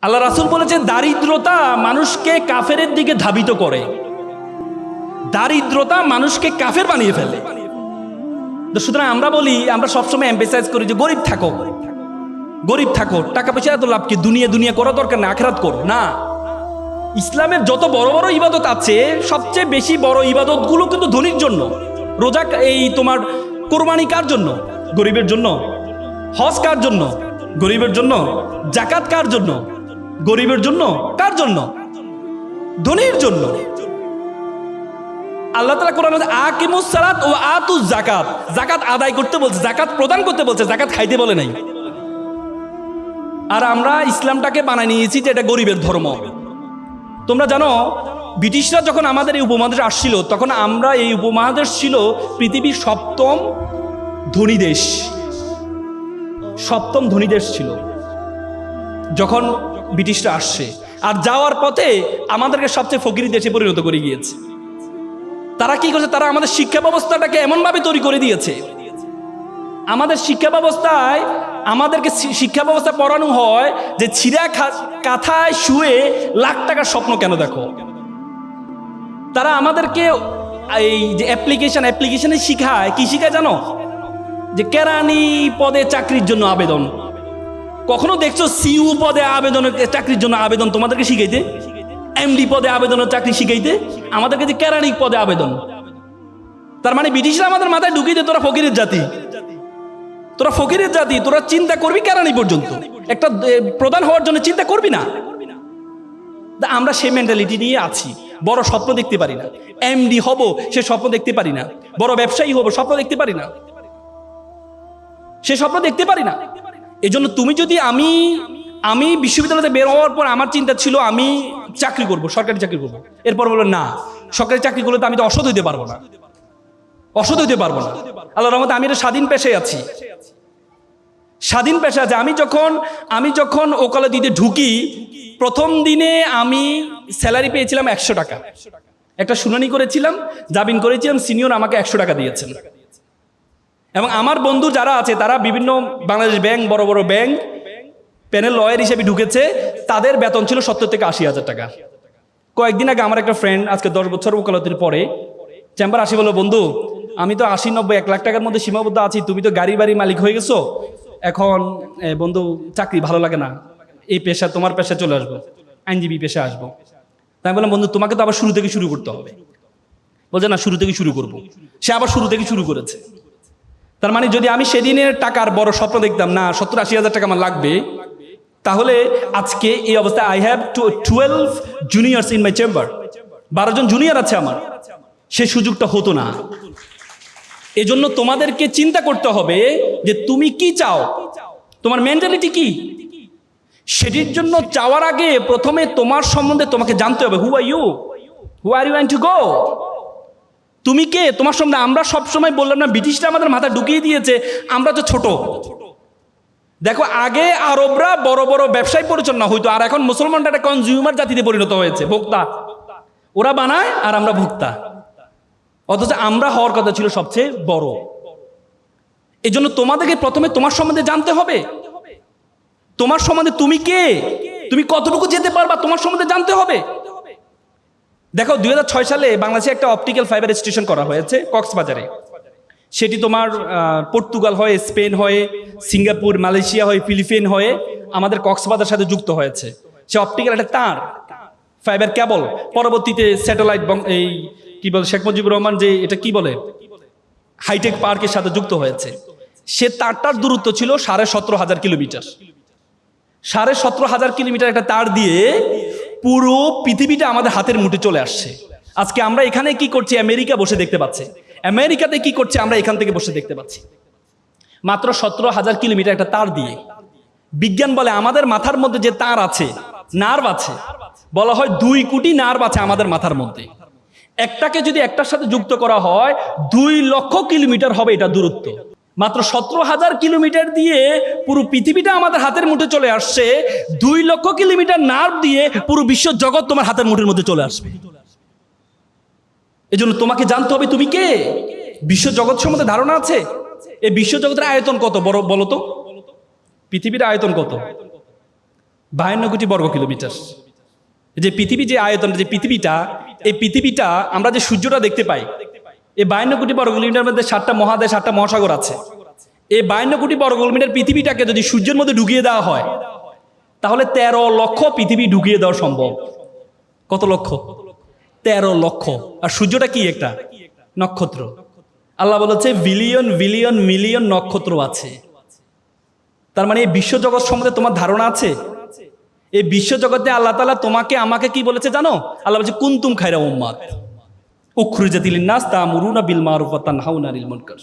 আল্লাহ রাসূল বলেছেন দারিদ্রতা মানুষকে কাফেরের দিকে ধাবিত করে। দারিদ্রতা মানুষকে কাফের বানিয়ে ফেলে। তো সুতরাং আমরা বলি, আমরা সবসময় এমফেসাইজ করি যে গরিব থাকো, গরিব থাকো, টাকা পয়সা এত লাভ কি, দুনিয়া দুনিয়া করা দরকার না, আখিরাত করো না। ইসলামের যত বড় বড় ইবাদত আছে, সবচেয়ে বেশি বড় ইবাদতগুলো কিন্তু ধনীর জন্য। রোজা, এই তোমার কোরবানি কার জন্য? গরিবের জন্য। হজ কার জন্য? গরিবের জন্য। যাকাত কার জন্য? গরিবের জন্য। কার জন্য? ধনীর জন্য। আল্লাহ তাআলা কোরআনে আকিমুস সালাত ও আতুজ যাকাত, যাকাত আদায় করতে বলছে, যাকাত প্রদান করতে বলছে, যাকাত খাইতে বলে নাই। আর আমরা ইসলামটাকে বানায় নিয়েছি যে এটা গরিবের ধর্ম। তোমরা জানো, ব্রিটিশরা যখন আমাদের এই উপমহাদেশে আসছিল, তখন আমরা, এই উপমহাদেশ ছিল পৃথিবীর সপ্তম ধনী দেশ। সপ্তম ধনী দেশ ছিল যখন ব্রিটিশরা আসছে। আর যাওয়ার পথে আমাদেরকে সবচেয়ে ফকিরি দেশে পরিণত করে গিয়েছে। তারা কি করছে? তারা আমাদের শিক্ষা ব্যবস্থাটাকে এমনভাবে তৈরি করে দিয়েছে, আমাদের শিক্ষা ব্যবস্থায় আমাদেরকে শিক্ষা ব্যবস্থা পড়ানো হয় যে ছিঁড়া কাঁথায় শুয়ে লাখ টাকার স্বপ্ন কেন দেখো। তারা আমাদেরকে এই যে অ্যাপ্লিকেশনে শিখায়, কি শিখায় জানো? যে কেরানি পদে চাকরির জন্য আবেদন। কখনো দেখছো সিইউ পদে আবেদনের চাকরির জন্য আবেদন তোমাদেরকে শিখাইতে? এমডি পদে আবেদনের চাকরি শিখাইতে? আমাদেরকে যে কেরানি পদে আবেদন। তার মানে ব্রিটিশরা আমাদের মাথায় ঢুকিয়ে দেয় তোরা ফকিরের জাতি, তোরা ফকিরের জাতি, তোরা চিন্তা করবি কেরানি পর্যন্ত, একটা প্রধান হওয়ার জন্য চিন্তা করবি না। আমরা সেই মেন্টালিটি নিয়ে আছি। বড় স্বপ্ন দেখতে পারি না, এমডি হব সে স্বপ্ন দেখতে পারি না, বড় ব্যবসায়ী হব স্বপ্ন দেখতে পারি না, সে স্বপ্ন দেখতে পারি না। এই জন্য তুমি যদি, আমি বিশ্ববিদ্যালয়তে বের হওয়ার পর আমার চিন্তা ছিল আমি চাকরি করব, সরকারি চাকরি করব। এরপর বললো না, সরকারি চাকরি করলে তো আমি তো অসৎ হইতে পারবো না, অসৎ হইতে পারবো না। আল্লাহর রহমতে আমি একটা স্বাধীন পেশায় আছি, স্বাধীন পেশা আছে। আমি যখন ওকালতি দিতে ঢুকি, প্রথম দিনে আমি স্যালারি পেয়েছিলাম 100 টাকা। একটা শুনানি করেছিলাম, জামিন করেছিলাম, সিনিয়র আমাকে 100 টাকা দিয়েছেন। এবং আমার বন্ধু যারা আছে তারা বিভিন্ন বাংলাদেশ ব্যাংক, বড় বড় ব্যাংক প্যানেল লয়ার হিসেবে ঢুকেছে, তাদের বেতন ছিল 70 থেকে 80 হাজার টাকা। কয়েকদিন আগে আমার একটা ফ্রেন্ড, আজকে 10 বছর ওকালতির পরে চেম্বার আসি, বললো বন্ধু আমি তো 80, 90, 1 লাখ টাকার মধ্যে সীমাবদ্ধ আছি, তুমি তো গাড়ি বাড়ি মালিক হয়ে গেছো, এখন বন্ধু চাকরি ভালো লাগে না, এই পেশা, তোমার পেশা চলে আসবো, আইনজীবী পেশা আসবো। তাই বললাম বন্ধু তোমাকে তো আবার শুরু থেকে শুরু করতে হবে। বলছে না, শুরু থেকে শুরু করবো। সে আবার শুরু থেকে শুরু করেছে। তার মানে যদি আমি সেদিনের টাকার বড় স্বপ্ন দেখতাম না 70-80 হাজার টাকা আমার লাগবে, তাহলে আজকে এই অবস্থায় I have 12 juniors in my chamber, 12 জন জুনিয়র আছে আমার, সে সুযোগটা হতো না। এজন্য তোমাদেরকে চিন্তা করতে হবে যে তুমি কি চাও, তোমার মেন্টালিটি কি। সেটির জন্য চাওয়ার আগে প্রথমে তোমার সম্বন্ধে তোমাকে জানতে হবে। Who are you, who are you want to go, তুমি কে, তোমার সম্বন্ধে। আমরা সবসময় বললাম না, ব্রিটিশরা আমাদের মাথা ঢুকিয়ে দিয়েছে আমরা তো ছোট। দেখো, আগে আরবরা বড় বড় ব্যবসায় পরিচালনা হইতো, আর এখন মুসলমানরা একটা কনজিউমার জাতিতে পরিণত হয়েছে, ভোক্তা। ওরা বানায় আর আমরা ভোক্তা, অথচ আমরা হওয়ার কথা ছিল সবচেয়ে বড়। এই জন্য তোমাদেরকে প্রথমে তোমার সম্বন্ধে জানতে হবে, তোমার সম্বন্ধে তুমি কে, তুমি কতটুকু যেতে পারবা, তোমার সম্বন্ধে জানতে হবে। দেখো 2006 সালে বাংলাদেশে একটা অপটিক্যাল ফাইবার স্টেশন করা হয়েছে কক্সবাজারে। সেটি তোমার পর্তুগাল হয়ে, স্পেন হয়ে, সিঙ্গাপুর, মালয়েশিয়া হয়ে, ফিলিপাইন হয়ে আমাদের কক্সবাজারের সাথে যুক্ত হয়েছে। সে অপটিক্যাল একটা তার, ফাইবার কেবল, পরবর্তীতে স্যাটেলাইট, এই কি বলে শেখ মুজিবুর রহমান যে এটা কি বলে হাইটেক পার্কের সাথে যুক্ত হয়েছে। সে তারটার দূরত্ব ছিল 17,500 কিলোমিটার। 17,500 কিলোমিটার একটা তার দিয়ে পুরো পৃথিবীটা আমাদের হাতের মুঠে চলে আসছে। আজকে আমরা এখানে কি করছি, আমেরিকা বসে দেখতে পাচ্ছে, আমেরিকাতে কি করছে আমরা এখান থেকে বসে দেখতে পাচ্ছি, মাত্র 17,000 কিলোমিটার একটা তার দিয়ে। বিজ্ঞান বলে আমাদের মাথার মধ্যে যে তার আছে, নার্ভ আছে, বলা হয় 2 কোটি নার্ভ আছে আমাদের মাথার মধ্যে। একটাকে যদি একটার সাথে যুক্ত করা হয় 2 লক্ষ কিলোমিটার হবে এটা দূরত্ব। মাত্র 17,000 কিলোমিটার দিয়ে পুরো পৃথিবীটা আমাদের হাতের মুঠে চলে আসছে। 2 লক্ষ কিলোমিটার নার্ভ দিয়ে পুরো বিশ্ব জগৎ তোমার হাতের মুঠের মধ্যে চলে আসবে। এজন্য তোমাকে জানতে হবে তুমি কে, বিশ্ব জগৎ সম্বন্ধে ধারণা আছে। এই বিশ্ব জগতের আয়তন কত বড় বলো তো, পৃথিবীর আয়তন কত? 52 কোটি বর্গ কিলোমিটার। যে পৃথিবী, যে আয়তন, যে পৃথিবীটা, এই পৃথিবীটা আমরা যে সূর্যটা দেখতে পাই, এই 52 কোটি বর্গ কিলোমিটার মধ্যে 7টা মহাদেশ, 7টা মহাসাগর আছে। এই 52 কোটি বর্গ কিলোমিটার পৃথিবীটাকে যদি সূর্যের মধ্যে ঢুকিয়ে দেওয়া হয়, তাহলে 13 লক্ষ পৃথিবী ঢুকিয়ে দেওয়া সম্ভব। কত লক্ষ? 13 লক্ষ। আর সূর্যটা কি? একটা নক্ষত্র। আল্লাহ বলেছে বিলিয়ন বিলিয়ন মিলিয়ন নক্ষত্র আছে। তার মানে এই বিশ্বজগৎ সম্বন্ধে তোমার ধারণা আছে? এই বিশ্বজগতে আল্লাহ তাআলা তোমাকে আমাকে কি বলেছে জানো? আল্লাহ বলছে কুনতুম খায়রা উম্মাত উখরিজাত লিন-নাস তা'মুরুনা বিল মা'রুফ ওয়া তানহাউনা আনিল মুনকার।